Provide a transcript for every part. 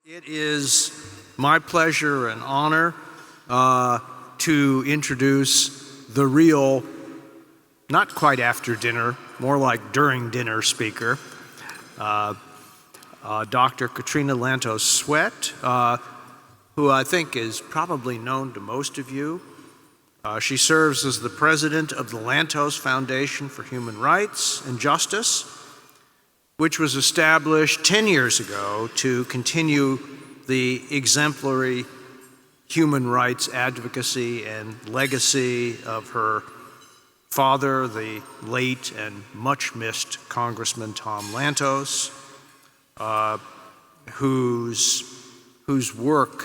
It is my pleasure and honor to introduce the real, not quite after dinner, more like during dinner speaker, Dr. Katrina Lantos Sweat, who I think is probably known to most of you. She serves as the president of the Lantos Foundation for Human Rights and Justice, which was established 10 years ago to continue the exemplary human rights advocacy and legacy of her father, the late and much missed Congressman Tom Lantos, whose work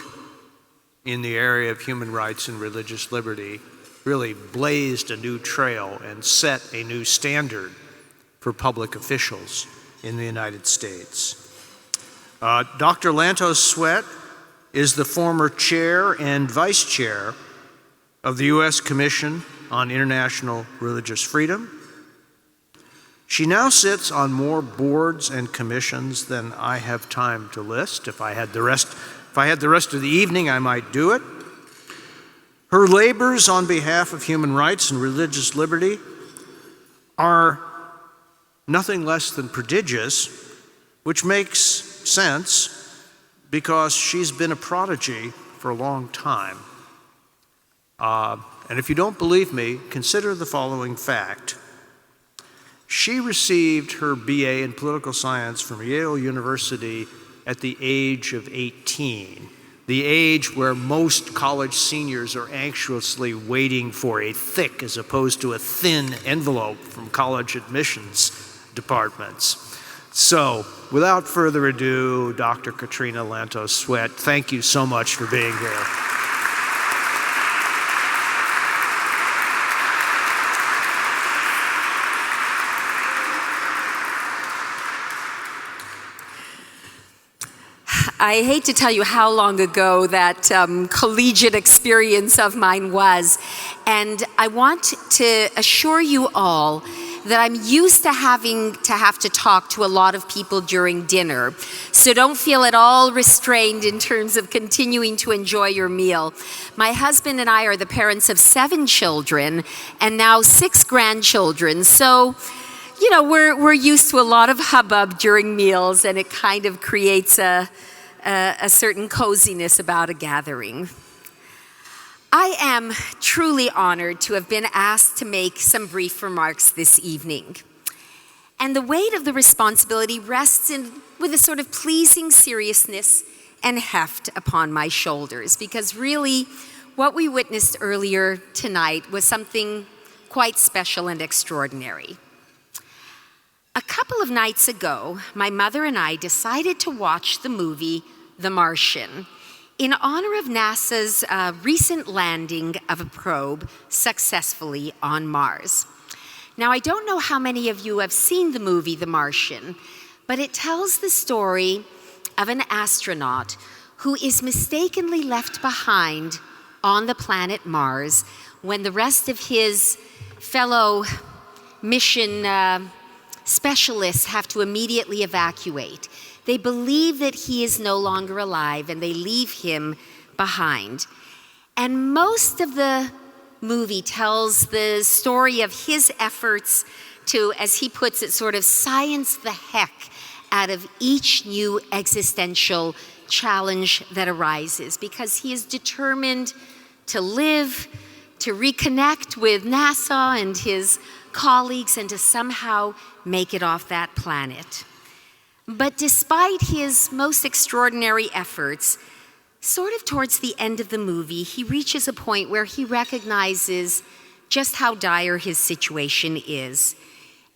in the area of human rights and religious liberty really blazed a new trail and set a new standard for public officials in the United States. Dr. Lantos Sweat is the former chair and vice chair of the U.S. Commission on International Religious Freedom. She now sits on more boards and commissions than I have time to list. If I had the rest of the evening, I might do it. Her labors on behalf of human rights and religious liberty are nothing less than prodigious, which makes sense because she's been a prodigy for a long time. And if you don't believe me, consider the following fact. She received her BA in political science from Yale University at the age of 18, the age where most college seniors are anxiously waiting for a thick as opposed to a thin envelope from college admissions departments. So, without further ado, Dr. Katrina Lantos Sweat, thank you so much for being here. I hate to tell you how long ago that collegiate experience of mine was, and I want to assure you all that I'm used to having to talk to a lot of people during dinner, so don't feel at all restrained in terms of continuing to enjoy your meal. My husband and I are the parents of 7 children and now 6 grandchildren, so you know we're used to a lot of hubbub during meals, and it kind of creates a certain coziness about a gathering. I am truly honored to have been asked to make some brief remarks this evening. And the weight of the responsibility rests with a sort of pleasing seriousness and heft upon my shoulders, because really what we witnessed earlier tonight was something quite special and extraordinary. A couple of nights ago, my mother and I decided to watch the movie The Martian in honor of NASA's recent landing of a probe successfully on Mars. Now, I don't know how many of you have seen the movie The Martian, but it tells the story of an astronaut who is mistakenly left behind on the planet Mars when the rest of his fellow mission specialists have to immediately evacuate. They believe that he is no longer alive, and they leave him behind. And most of the movie tells the story of his efforts to, as he puts it, sort of science the heck out of each new existential challenge that arises, because he is determined to live, to reconnect with NASA and his colleagues, and to somehow make it off that planet. But despite his most extraordinary efforts, sort of towards the end of the movie, he reaches a point where he recognizes just how dire his situation is,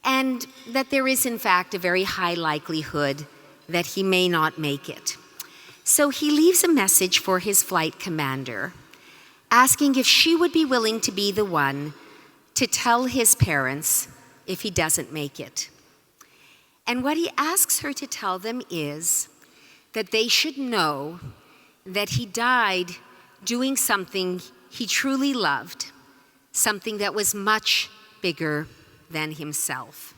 and that there is, in fact, a very high likelihood that he may not make it. So he leaves a message for his flight commander, asking if she would be willing to be the one to tell his parents if he doesn't make it. And what he asks her to tell them is that they should know that he died doing something he truly loved, something that was much bigger than himself.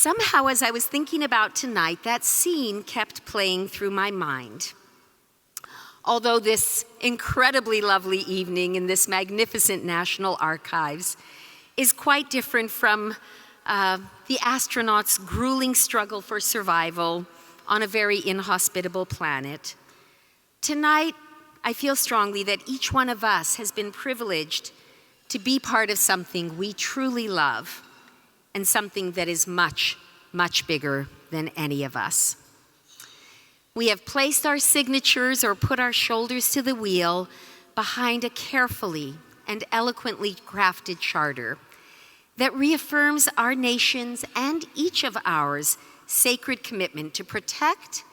Somehow, as I was thinking about tonight, that scene kept playing through my mind. Although this incredibly lovely evening in this magnificent National Archives is quite different from the astronauts' grueling struggle for survival on a very inhospitable planet, tonight I feel strongly that each one of us has been privileged to be part of something we truly love and something that is much, much bigger than any of us. We have placed our signatures or put our shoulders to the wheel behind a carefully and eloquently crafted charter that reaffirms our nation's and each of ours sacred commitment to protect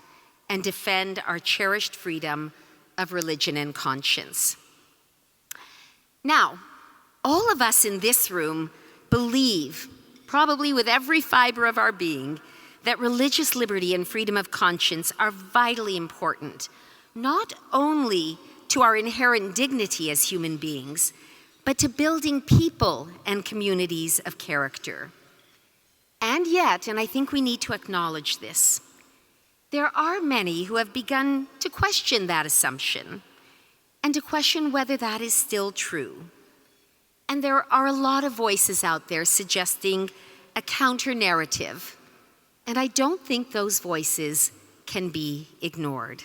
and defend our cherished freedom of religion and conscience. Now, all of us in this room believe, probably with every fiber of our being, that religious liberty and freedom of conscience are vitally important, not only to our inherent dignity as human beings, but to building people and communities of character. And yet, and I think we need to acknowledge this, there are many who have begun to question that assumption and to question whether that is still true. And there are a lot of voices out there suggesting a counter-narrative, and I don't think those voices can be ignored.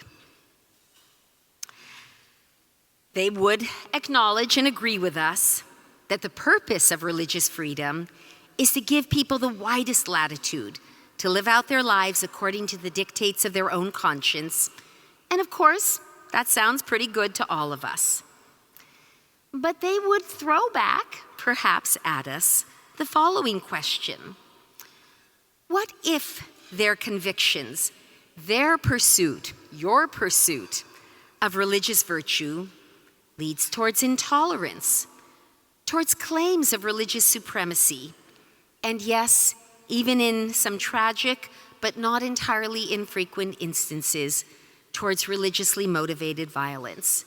They would acknowledge and agree with us that the purpose of religious freedom is to give people the widest latitude to live out their lives according to the dictates of their own conscience. And of course, that sounds pretty good to all of us. But they would throw back, perhaps at us, the following question. What if their convictions, their pursuit, your pursuit of religious virtue leads towards intolerance, towards claims of religious supremacy, and yes, even in some tragic but not entirely infrequent instances, towards religiously motivated violence?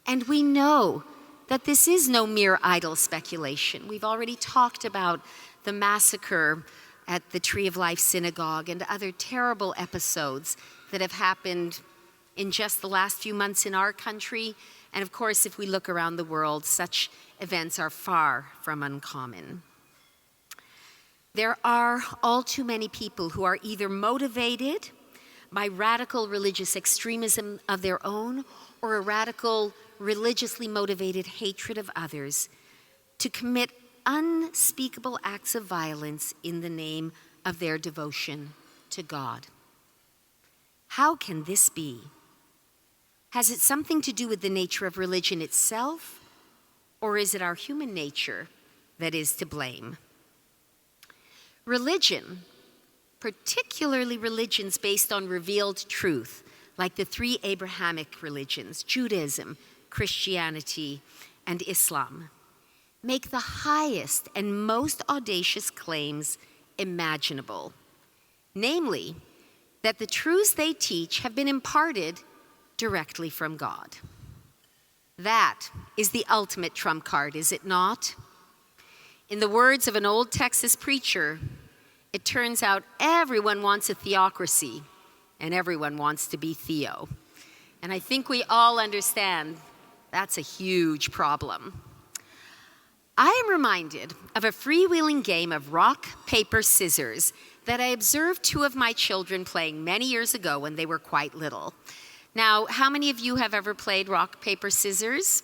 And we know that this is no mere idle speculation. We've already talked about the massacre at the Tree of Life Synagogue and other terrible episodes that have happened in just the last few months in our country. And of course, if we look around the world, such events are far from uncommon. There are all too many people who are either motivated by radical religious extremism of their own or a radical religiously motivated hatred of others to commit unspeakable acts of violence in the name of their devotion to God. How can this be? Has it something to do with the nature of religion itself, or is it our human nature that is to blame? Religion, particularly religions based on revealed truth, like the three Abrahamic religions, Judaism, Christianity, and Islam, make the highest and most audacious claims imaginable, namely, that the truths they teach have been imparted directly from God. That is the ultimate trump card, is it not? In the words of an old Texas preacher, it turns out everyone wants a theocracy and everyone wants to be Theo. And I think we all understand that's a huge problem. I am reminded of a freewheeling game of rock, paper, scissors that I observed two of my children playing many years ago when they were quite little. Now, how many of you have ever played rock, paper, scissors?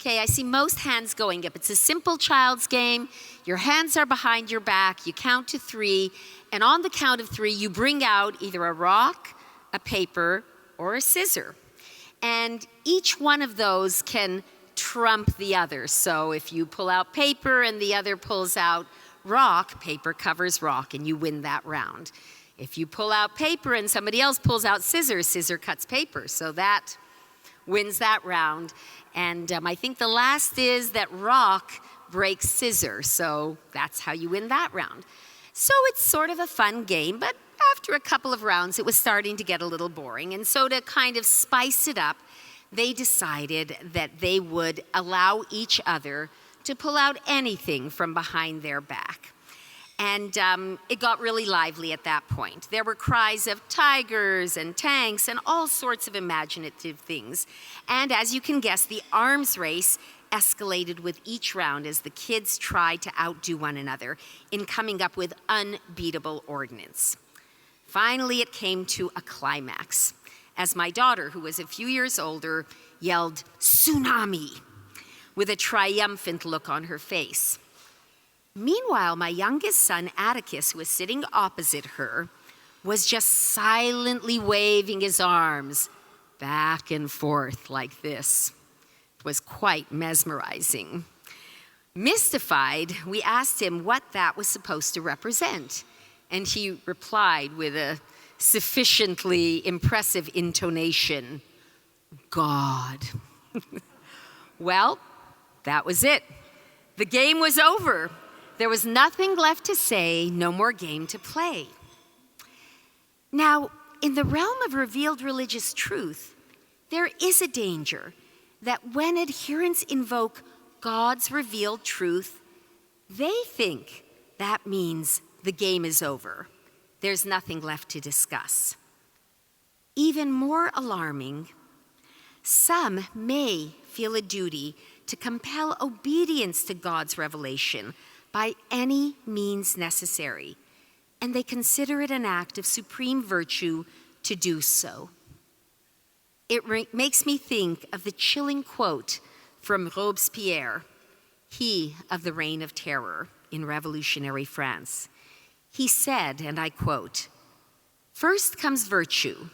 Okay, I see most hands going up. It's a simple child's game. Your hands are behind your back. You count to 3, and on the count of 3, you bring out either a rock, a paper, or a scissor. And each one of those can trump the other. So if you pull out paper and the other pulls out rock, paper covers rock, and you win that round. If you pull out paper and somebody else pulls out scissors, scissor cuts paper. So that wins that round. And I think the last is that rock breaks scissor. So that's how you win that round. So it's sort of a fun game, but after a couple of rounds, it was starting to get a little boring. And so to kind of spice it up, they decided that they would allow each other to pull out anything from behind their back. And it got really lively at that point. There were cries of tigers and tanks and all sorts of imaginative things. And as you can guess, the arms race escalated with each round as the kids tried to outdo one another in coming up with unbeatable ordnance. Finally, it came to a climax as my daughter, who was a few years older, yelled, "Tsunami," with a triumphant look on her face. Meanwhile, my youngest son, Atticus, who was sitting opposite her, was just silently waving his arms back and forth like this. It was quite mesmerizing. Mystified, we asked him what that was supposed to represent, and he replied with a sufficiently impressive intonation, "God." Well, that was it. The game was over. There was nothing left to say, no more game to play. Now, in the realm of revealed religious truth, there is a danger that when adherents invoke God's revealed truth, they think that means the game is over. There's nothing left to discuss. Even more alarming, some may feel a duty to compel obedience to God's revelation by any means necessary, and they consider it an act of supreme virtue to do so. It makes me think of the chilling quote from Robespierre, he of the Reign of Terror in revolutionary France. He said, and I quote, "First comes virtue,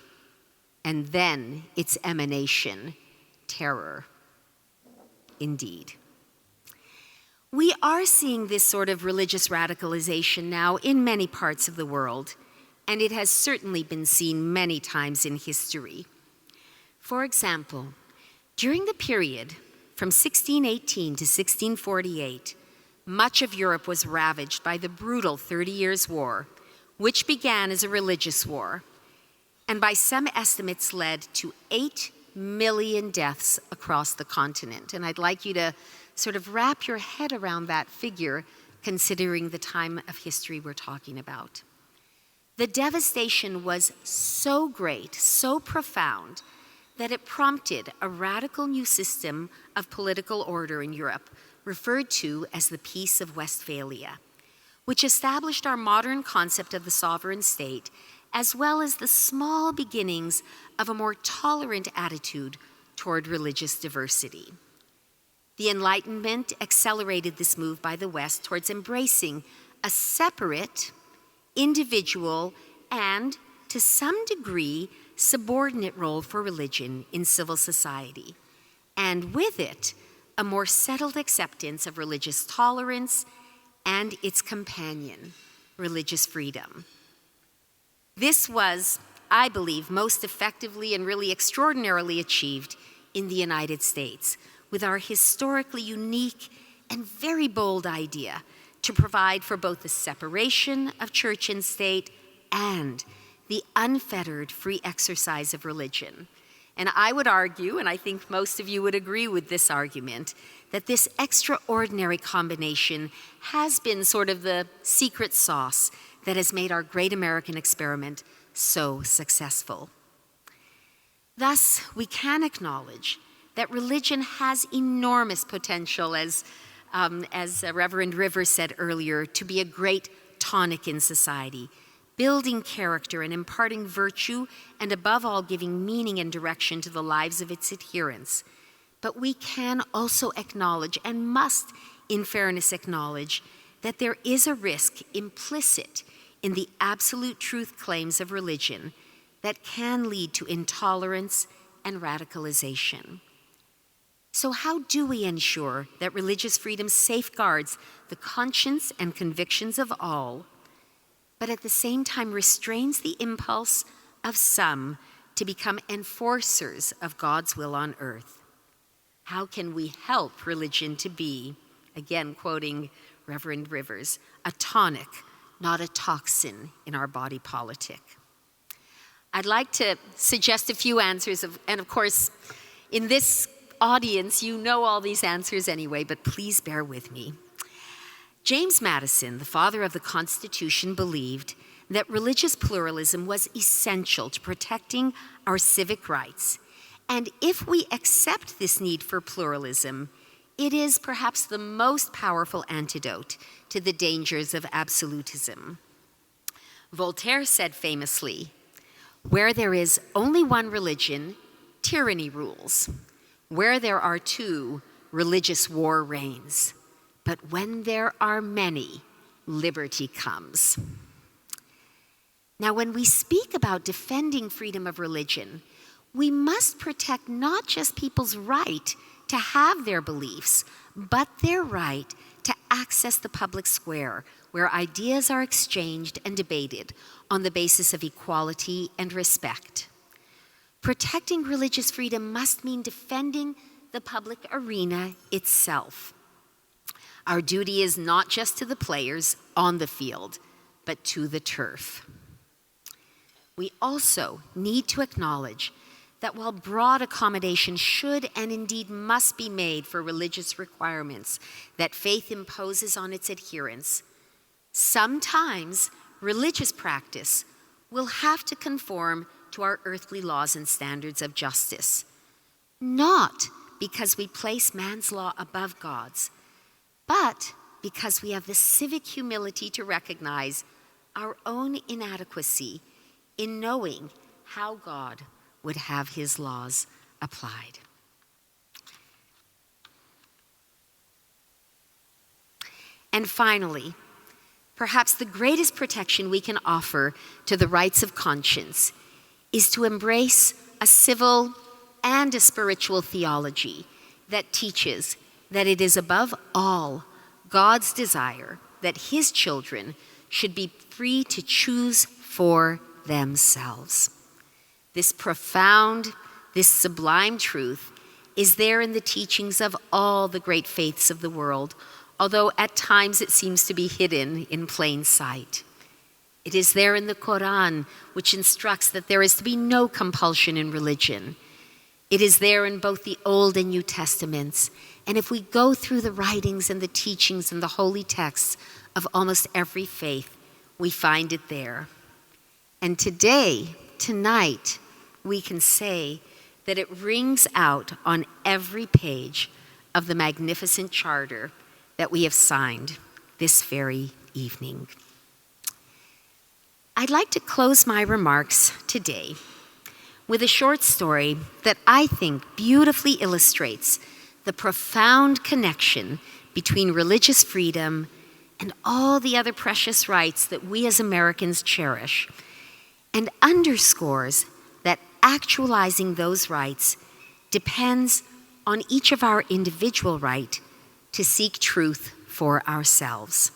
and then its emanation, terror." Indeed. We are seeing this sort of religious radicalization now in many parts of the world, and it has certainly been seen many times in history. For example, during the period from 1618 to 1648, much of Europe was ravaged by the brutal 30 Years' War, which began as a religious war, and by some estimates led to 8 million deaths across the continent. And I'd like you to sort of wrap your head around that figure, considering the time of history we're talking about. The devastation was so great, so profound, that it prompted a radical new system of political order in Europe, referred to as the Peace of Westphalia, which established our modern concept of the sovereign state, as well as the small beginnings of a more tolerant attitude toward religious diversity. The Enlightenment accelerated this move by the West towards embracing a separate, individual, and, to some degree, subordinate role for religion in civil society, and with it, a more settled acceptance of religious tolerance and its companion, religious freedom. This was, I believe, most effectively and really extraordinarily achieved in the United States, with our historically unique and very bold idea to provide for both the separation of church and state and the unfettered free exercise of religion. And I would argue, and I think most of you would agree with this argument, that this extraordinary combination has been sort of the secret sauce that has made our great American experiment so successful. Thus, we can acknowledge that religion has enormous potential, as Reverend Rivers said earlier, to be a great tonic in society, building character and imparting virtue, and above all, giving meaning and direction to the lives of its adherents. But we can also acknowledge, and must in fairness acknowledge, that there is a risk implicit in the absolute truth claims of religion that can lead to intolerance and radicalization. So how do we ensure that religious freedom safeguards the conscience and convictions of all, but at the same time restrains the impulse of some to become enforcers of God's will on earth? How can we help religion to be, again quoting Reverend Rivers, a tonic, not a toxin in our body politic? I'd like to suggest a few answers, and of course, in this audience, you know all these answers anyway, but please bear with me. James Madison, the father of the Constitution, believed that religious pluralism was essential to protecting our civic rights. And if we accept this need for pluralism, it is perhaps the most powerful antidote to the dangers of absolutism. Voltaire said famously, "Where there is only one religion, tyranny rules. Where there are two, religious war reigns. But when there are many, liberty comes." Now, when we speak about defending freedom of religion, we must protect not just people's right to have their beliefs, but their right to access the public square, where ideas are exchanged and debated on the basis of equality and respect. Protecting religious freedom must mean defending the public arena itself. Our duty is not just to the players on the field, but to the turf. We also need to acknowledge that while broad accommodation should and indeed must be made for religious requirements that faith imposes on its adherents, sometimes religious practice will have to conform to our earthly laws and standards of justice, not because we place man's law above God's, but because we have the civic humility to recognize our own inadequacy in knowing how God would have his laws applied. And finally, perhaps the greatest protection we can offer to the rights of conscience is to embrace a civil and a spiritual theology that teaches that it is above all God's desire that his children should be free to choose for themselves. This profound, this sublime truth is there in the teachings of all the great faiths of the world, although at times it seems to be hidden in plain sight. It is there in the Quran, which instructs that there is to be no compulsion in religion. It is there in both the Old and New Testaments. And if we go through the writings and the teachings and the holy texts of almost every faith, we find it there. And today, tonight, we can say that it rings out on every page of the magnificent charter that we have signed this very evening. I'd like to close my remarks today with a short story that I think beautifully illustrates the profound connection between religious freedom and all the other precious rights that we as Americans cherish, and underscores that actualizing those rights depends on each of our individual right to seek truth for ourselves.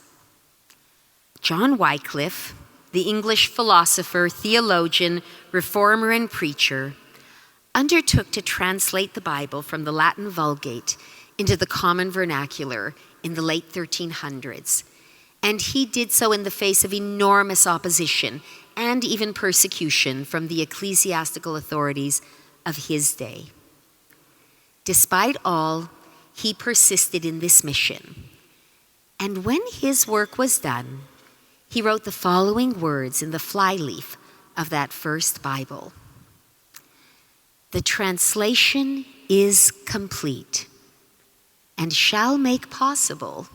John Wycliffe, the English philosopher, theologian, reformer, and preacher, undertook to translate the Bible from the Latin Vulgate into the common vernacular in the late 1300s. And he did so in the face of enormous opposition and even persecution from the ecclesiastical authorities of his day. Despite all, he persisted in this mission. And when his work was done, he wrote the following words in the flyleaf of that first Bible. "The translation is complete and shall make possible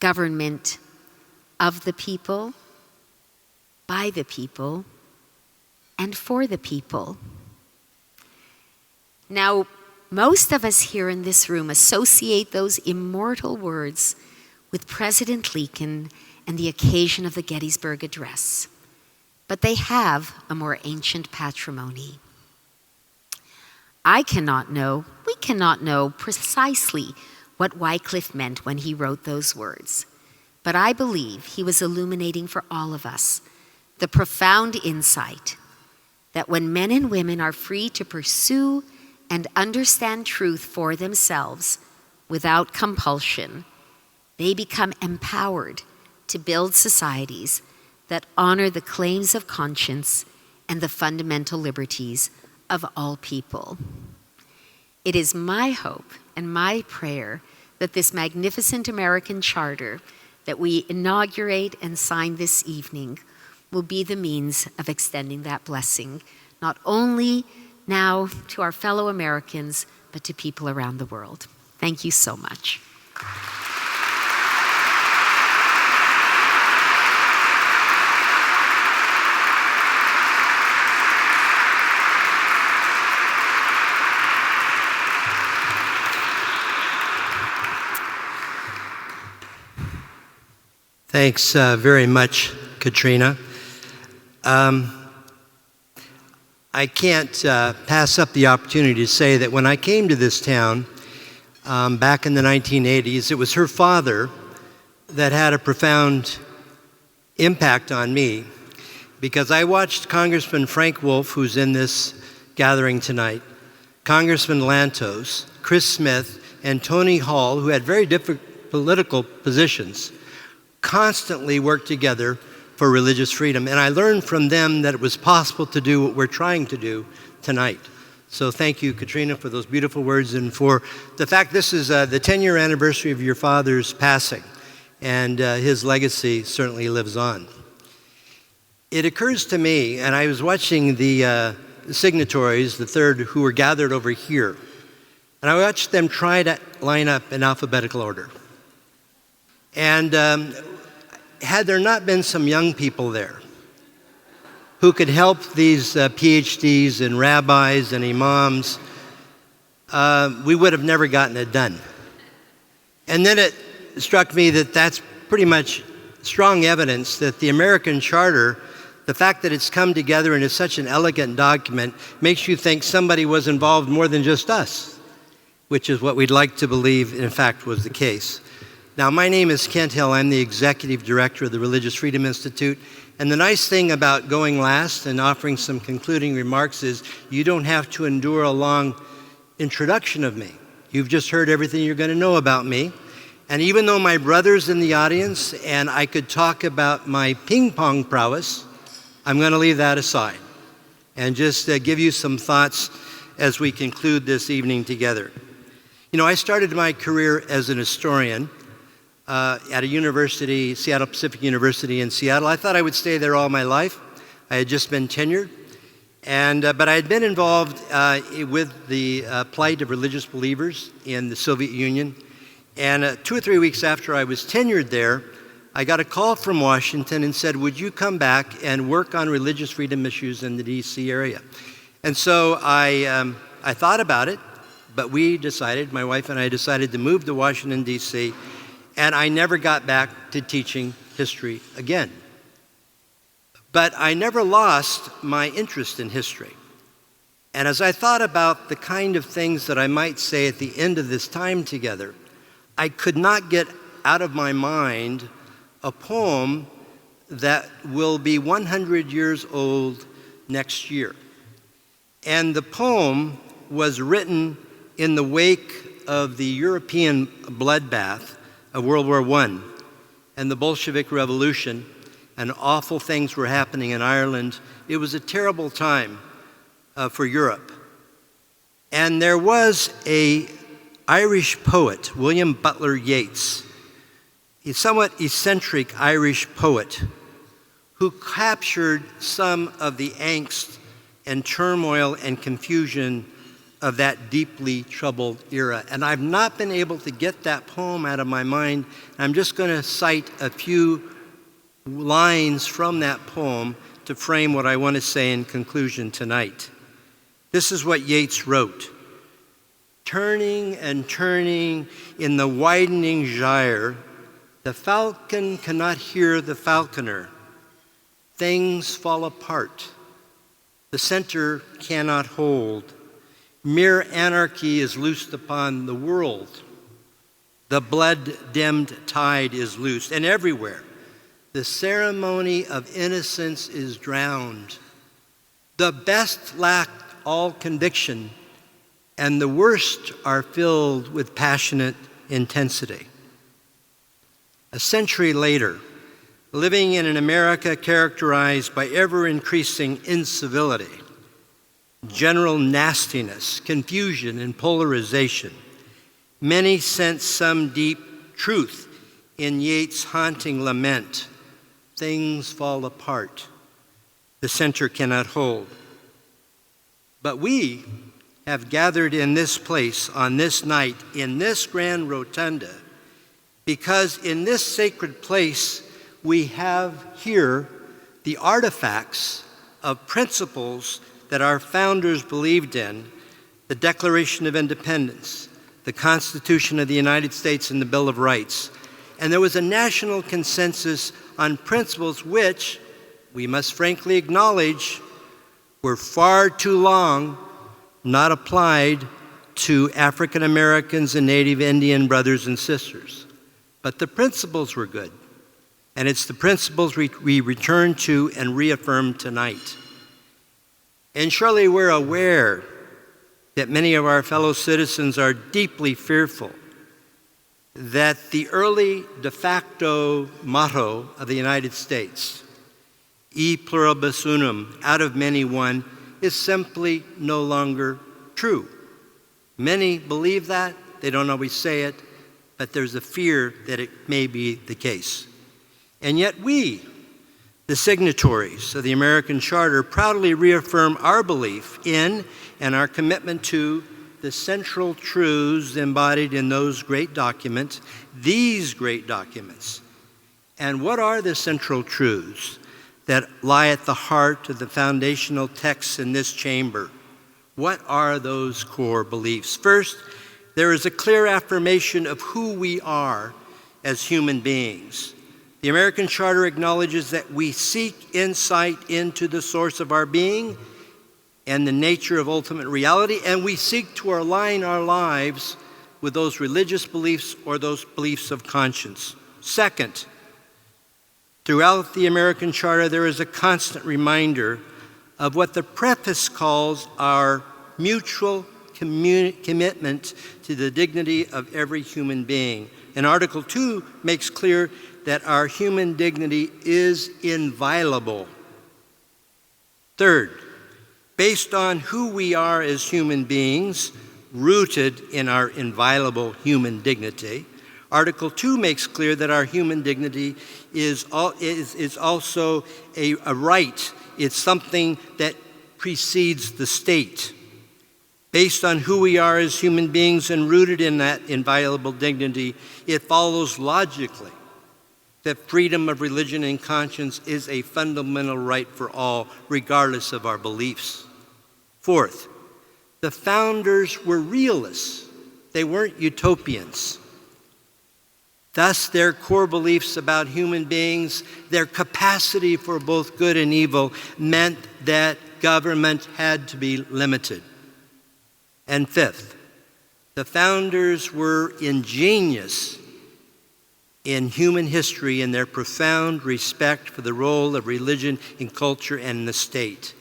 government of the people, by the people, and for the people." Now, most of us here in this room associate those immortal words with President Lincoln and the occasion of the Gettysburg Address, but they have a more ancient patrimony. We cannot know precisely what Wycliffe meant when he wrote those words, but I believe he was illuminating for all of us the profound insight that when men and women are free to pursue and understand truth for themselves without compulsion, they become empowered to build societies that honor the claims of conscience and the fundamental liberties of all people. It is my hope and my prayer that this magnificent American charter that we inaugurate and sign this evening will be the means of extending that blessing, not only now to our fellow Americans, but to people around the world. Thank you so much. Thanks very much, Katrina. I can't pass up the opportunity to say that when I came to this town back in the 1980s, it was her father that had a profound impact on me, because I watched Congressman Frank Wolf, who's in this gathering tonight, Congressman Lantos, Chris Smith, and Tony Hall, who had very different political positions, constantly work together for religious freedom. And I learned from them that it was possible to do what we're trying to do tonight. So thank you, Katrina, for those beautiful words, and for the fact this is the 10-year anniversary of your father's passing, and his legacy certainly lives on. It occurs to me, and I was watching the signatories, the third, who were gathered over here, and I watched them try to line up in alphabetical order. And had there not been some young people there who could help these PhDs and rabbis and imams, we would have never gotten it done. And then it struck me that that's pretty much strong evidence that the American Charter, the fact that it's come together and is such an elegant document, makes you think somebody was involved more than just us, which is what we'd like to believe, in fact, was the case. Now, my name is Kent Hill. I'm the Executive Director of the Religious Freedom Institute. And the nice thing about going last and offering some concluding remarks is you don't have to endure a long introduction of me. You've just heard everything you're going to know about me. And even though my brother's in the audience and I could talk about my ping pong prowess, I'm going to leave that aside and just give you some thoughts as we conclude this evening together. You know, I started my career as an historian at a university, Seattle Pacific University in Seattle. I thought I would stay there all my life. I had just been tenured, but I had been involved with the plight of religious believers in the Soviet Union. And 2 or 3 weeks after I was tenured there, I got a call from Washington and said, would you come back and work on religious freedom issues in the D.C. area? And so I thought about it, but we decided, my wife and I decided to move to Washington, D.C., and I never got back to teaching history again. But I never lost my interest in history. And as I thought about the kind of things that I might say at the end of this time together, I could not get out of my mind a poem that will be 100 years old next year. And the poem was written in the wake of the European bloodbath of World War I and the Bolshevik Revolution, and awful things were happening in Ireland. It was a terrible time for Europe. And there was an Irish poet, William Butler Yeats, a somewhat eccentric Irish poet who captured some of the angst and turmoil and confusion of that deeply troubled era. And I've not been able to get that poem out of my mind. I'm just going to cite a few lines from that poem to frame what I want to say in conclusion tonight. This is what Yeats wrote. Turning and turning in the widening gyre, the falcon cannot hear the falconer. Things fall apart. The center cannot hold. Mere anarchy is loosed upon the world. The blood-dimmed tide is loosed, and everywhere the ceremony of innocence is drowned. The best lack all conviction, and the worst are filled with passionate intensity. A century later, living in an America characterized by ever-increasing incivility, general nastiness, confusion, and polarization, many sense some deep truth in Yeats' haunting lament, things fall apart, the center cannot hold. But we have gathered in this place on this night, in this grand rotunda, because in this sacred place we have here the artifacts of principles that our founders believed in, the Declaration of Independence, the Constitution of the United States, and the Bill of Rights. And there was a national consensus on principles which, we must frankly acknowledge, were far too long not applied to African Americans and Native Indian brothers and sisters. But the principles were good. And it's the principles we return to and reaffirm tonight. And surely we're aware that many of our fellow citizens are deeply fearful that the early de facto motto of the United States, e pluribus unum, out of many one, is simply no longer true. Many believe that, they don't always say it, but there's a fear that it may be the case. And yet we, the signatories of the American Charter, proudly reaffirm our belief in and our commitment to the central truths embodied in those great documents, these great documents. And what are the central truths that lie at the heart of the foundational texts in this chamber? What are those core beliefs? First, there is a clear affirmation of who we are as human beings. The American Charter acknowledges that we seek insight into the source of our being and the nature of ultimate reality, and we seek to align our lives with those religious beliefs or those beliefs of conscience. Second, throughout the American Charter, there is a constant reminder of what the preface calls our mutual commitment to the dignity of every human being. And Article 2 makes clear that our human dignity is inviolable. Third, based on who we are as human beings, rooted in our inviolable human dignity, Article 2 makes clear that our human dignity is also a right. It's something that precedes the state. Based on who we are as human beings and rooted in that inviolable dignity, it follows logically that freedom of religion and conscience is a fundamental right for all, regardless of our beliefs. Fourth, the founders were realists. They weren't utopians. Thus, their core beliefs about human beings, their capacity for both good and evil, meant that government had to be limited. And fifth, the founders were ingenious in human history in their profound respect for the role of religion in culture and the state.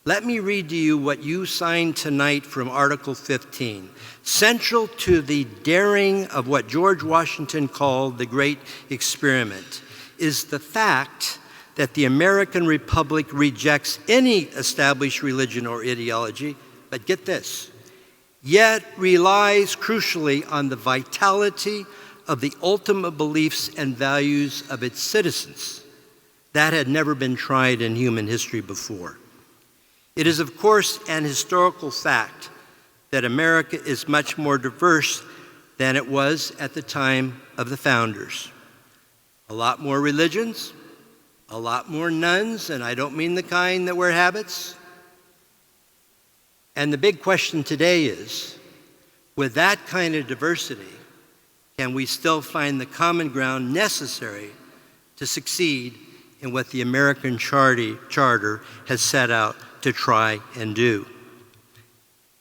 Let me read to you what you signed tonight from Article 15. Central to the daring of what George Washington called the Great Experiment is the fact that the American Republic rejects any established religion or ideology, but get this, yet relies crucially on the vitality of the ultimate beliefs and values of its citizens. That had never been tried in human history before. It is, of course, an historical fact that America is much more diverse than it was at the time of the founders. A lot more religions, a lot more nuns, and I don't mean the kind that wear habits. And the big question today is, with that kind of diversity, can we still find the common ground necessary to succeed in what the American Charter has set out to try and do?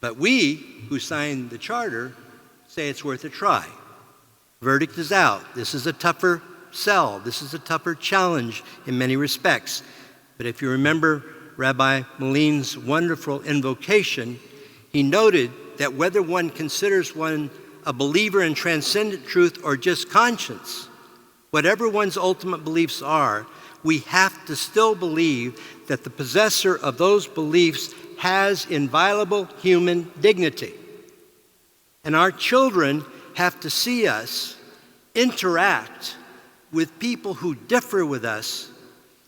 But we, who signed the Charter, say it's worth a try. Verdict is out. This is a tougher sell. This is a tougher challenge in many respects. But if you remember Rabbi Moline's wonderful invocation, he noted that whether one considers one a believer in transcendent truth or just conscience, whatever one's ultimate beliefs are, we have to still believe that the possessor of those beliefs has inviolable human dignity. And our children have to see us interact with people who differ with us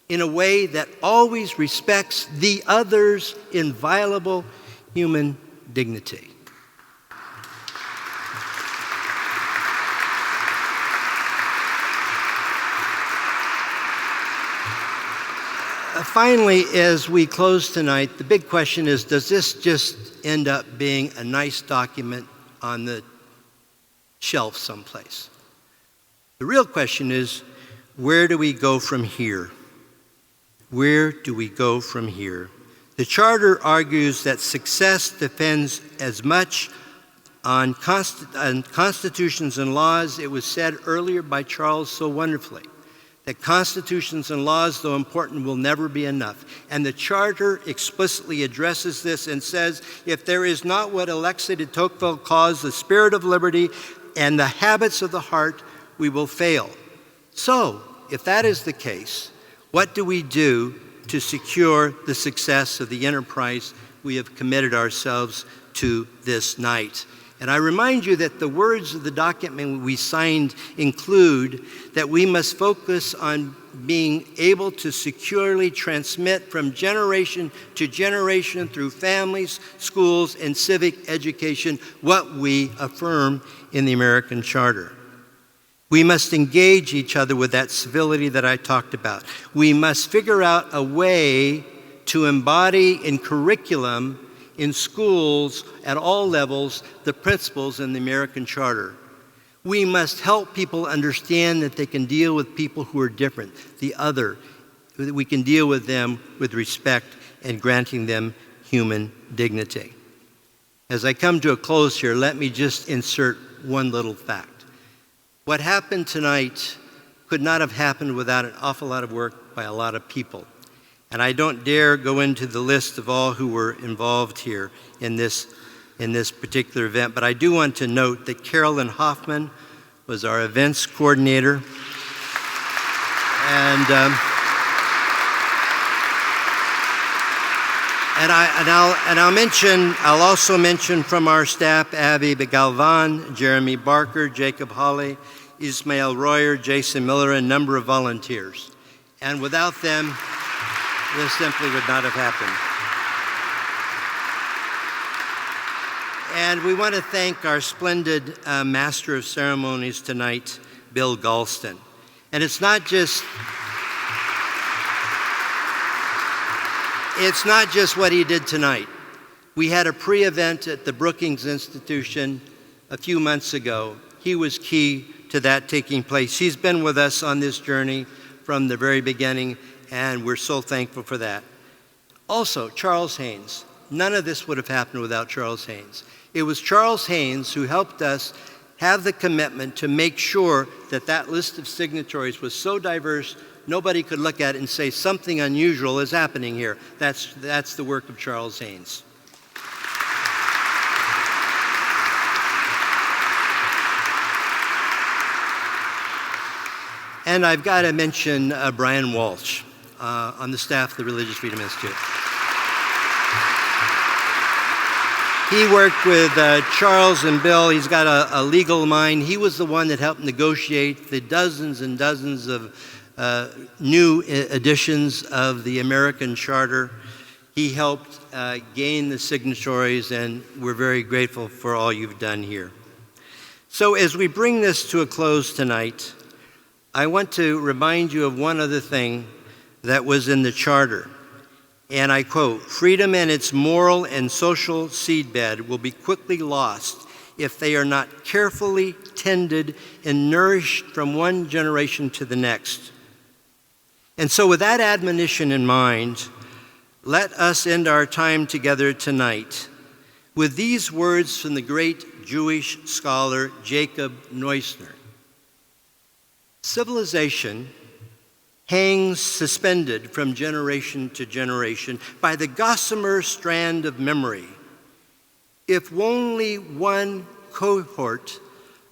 in a way that always respects the other's inviolable human dignity. Finally, as we close tonight, the big question is, does this just end up being a nice document on the shelf someplace? The real question is, where do we go from here? Where do we go from here? The Charter argues that success depends as much on constitutions and laws. It was said earlier by Charles so wonderfully, that constitutions and laws, though important, will never be enough. And the Charter explicitly addresses this and says, if there is not what Alexis de Tocqueville calls the spirit of liberty and the habits of the heart, we will fail. So, if that is the case, what do we do to secure the success of the enterprise we have committed ourselves to this night? And I remind you that the words of the document we signed include that we must focus on being able to securely transmit from generation to generation through families, schools, and civic education what we affirm in the American Charter. We must engage each other with that civility that I talked about. We must figure out a way to embody in curriculum in schools at all levels the principles in the American Charter. We must help people understand that they can deal with people who are different, the other, that we can deal with them with respect and granting them human dignity. As I come to a close here, let me just insert one little fact. What happened tonight could not have happened without an awful lot of work by a lot of people. And I don't dare go into the list of all who were involved here in this particular event, but I do want to note that Carolyn Hoffman was our events coordinator. I'll also mention from our staff, Abby Galvan, Jeremy Barker, Jacob Hawley, Ismail Royer, Jason Miller, and a number of volunteers. And without them, this simply would not have happened. And we want to thank our splendid Master of Ceremonies tonight, Bill Galston. And it's not just what he did tonight. We had a pre-event at the Brookings Institution a few months ago. He was key to that taking place. He's been with us on this journey from the very beginning, and we're so thankful for that. Also, Charles Haynes. None of this would have happened without Charles Haynes. It was Charles Haynes who helped us have the commitment to make sure that that list of signatories was so diverse, nobody could look at it and say something unusual is happening here. That's the work of Charles Haynes. And I've got to mention Brian Walsh on the staff of the Religious Freedom Institute. He worked with Charles and Bill. He's got a legal mind. He was the one that helped negotiate the dozens and dozens of new editions of the American Charter. He helped gain the signatories, and we're very grateful for all you've done here. So as we bring this to a close tonight, I want to remind you of one other thing that was in the Charter. And I quote, "Freedom and its moral and social seedbed will be quickly lost if they are not carefully tended and nourished from one generation to the next." And so with that admonition in mind, let us end our time together tonight with these words from the great Jewish scholar Jacob Neusner. Civilization hangs suspended from generation to generation by the gossamer strand of memory. If only one cohort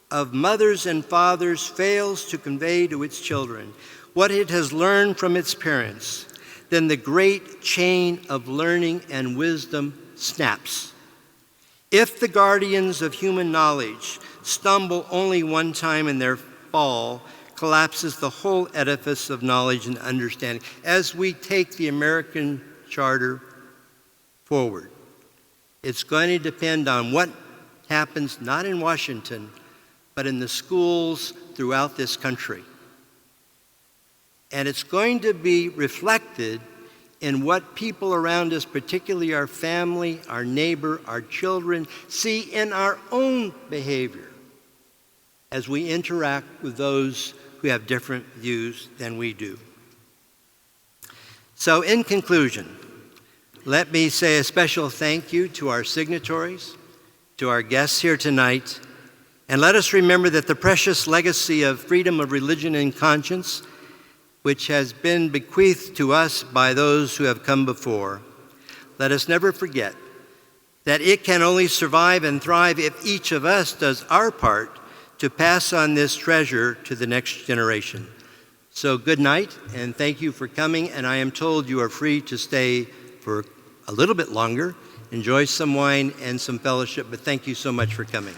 of mothers and fathers fails to convey to its children what it has learned from its parents, then the great chain of learning and wisdom snaps. If the guardians of human knowledge stumble only one time in their fall collapses the whole edifice of knowledge and understanding as we take the American Charter forward. It's going to depend on what happens not in Washington, but in the schools throughout this country. And it's going to be reflected in what people around us, particularly our family, our neighbor, our children, see in our own behavior as we interact with those who have different views than we do. So in conclusion, let me say a special thank you to our signatories, to our guests here tonight, and let us remember that the precious legacy of freedom of religion and conscience, which has been bequeathed to us by those who have come before, let us never forget that it can only survive and thrive if each of us does our part to pass on this treasure to the next generation. So good night, and thank you for coming, and I am told you are free to stay for a little bit longer, enjoy some wine and some fellowship, but thank you so much for coming.